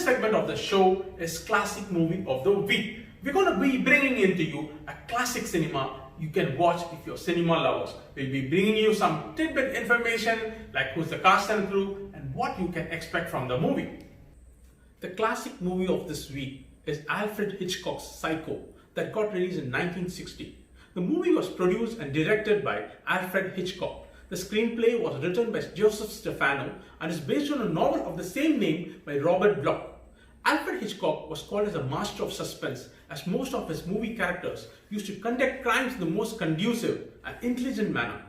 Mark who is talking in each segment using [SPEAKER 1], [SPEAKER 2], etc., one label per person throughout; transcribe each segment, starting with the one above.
[SPEAKER 1] segment of the show is Classic Movie of the Week. We're going to be bringing into you a classic cinema you can watch if you're cinema lovers. We'll be bringing you some tidbit information like who's the cast and crew and what you can expect from the movie. The classic movie of this week is Alfred Hitchcock's Psycho that got released in 1960. The movie was produced and directed by Alfred Hitchcock. The screenplay was written by Joseph Stefano and is based on a novel of the same name by Robert Bloch. Alfred Hitchcock was called as a master of suspense, as most of his movie characters used to conduct crimes in the most conducive and intelligent manner.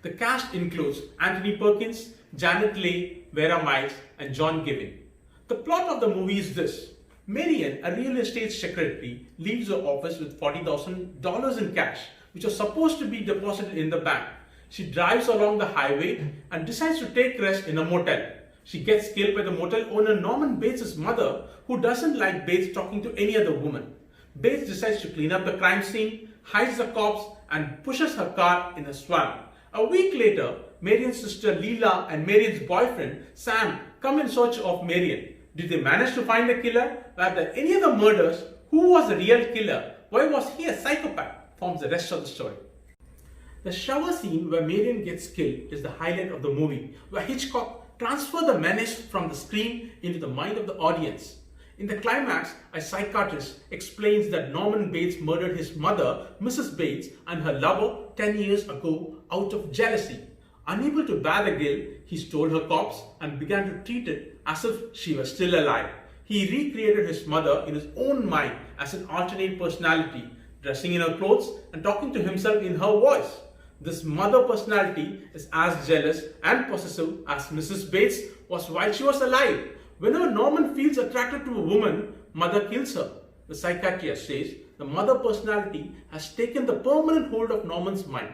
[SPEAKER 1] The cast includes Anthony Perkins, Janet Leigh, Vera Miles, and John Gibbon. The plot of the movie is this. Marian, a real estate secretary, leaves her office with $40,000 in cash, which was supposed to be deposited in the bank. She drives along the highway and decides to take rest in a motel. She gets killed by the motel owner Norman Bates' mother, who doesn't like Bates talking to any other woman. Bates decides to clean up the crime scene, hides the corpse, and pushes her car in a swamp. A week later, Marian's sister Leela and Marian's boyfriend Sam come in search of Marian. Did they manage to find the killer? Were there any other murders? Who was the real killer? Why was he a psychopath? Forms the rest of the story. The shower scene where Marian gets killed is the highlight of the movie, where Hitchcock transfers the menace from the screen into the mind of the audience. In the climax, a psychiatrist explains that Norman Bates murdered his mother, Mrs. Bates, and her lover 10 years ago out of jealousy. Unable to bear the guilt, he stole her corpse and began to treat it as if she was still alive. He recreated his mother in his own mind as an alternate personality, dressing in her clothes and talking to himself in her voice. This mother personality is as jealous and possessive as Mrs. Bates was while she was alive. Whenever Norman feels attracted to a woman, mother kills her. The psychiatrist says the mother personality has taken the permanent hold of Norman's mind.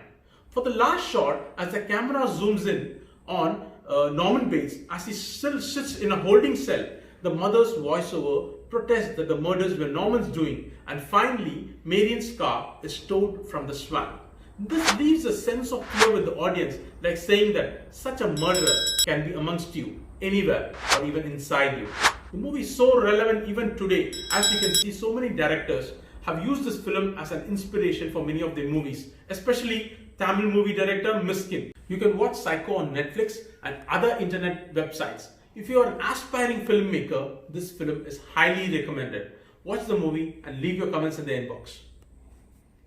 [SPEAKER 1] For the last shot, as the camera zooms in on Norman Bates as he still sits in a holding cell, the mother's voiceover protests that the murders were Norman's doing, and finally, Marian's car is towed from the swamp. This leaves a sense of fear with the audience, like saying that such a murderer can be amongst you, anywhere, or even inside you. The movie is so relevant even today, as you can see so many directors have used this film as an inspiration for many of their movies, especially Tamil movie director Miskin. You can watch Psycho on Netflix and other internet websites. If you are an aspiring filmmaker, this film is highly recommended. Watch the movie and leave your comments in the inbox.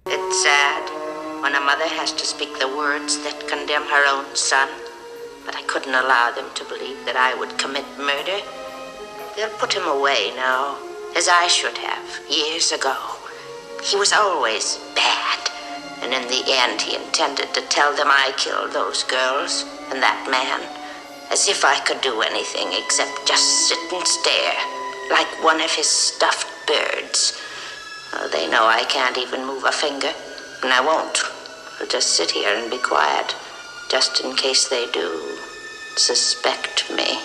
[SPEAKER 2] It's sad when a mother has to speak the words that condemn her own son, but I couldn't allow them to believe that I would commit murder. They'll put him away now, as I should have, years ago. He was always bad, and in the end he intended to tell them I killed those girls and that man, as if I could do anything except just sit and stare, like one of his stuffed birds. Oh, they know I can't even move a finger, and I won't. I'll just sit here and be quiet, just in case they do suspect me.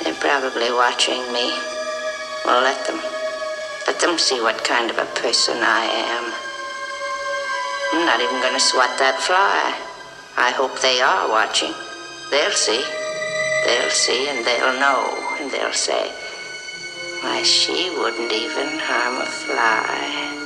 [SPEAKER 2] They're probably watching me. Well, let them see what kind of a person I am. I'm not even gonna swat that fly. I hope they are watching. They'll see, and they'll know, and they'll say, why, she wouldn't even harm a fly.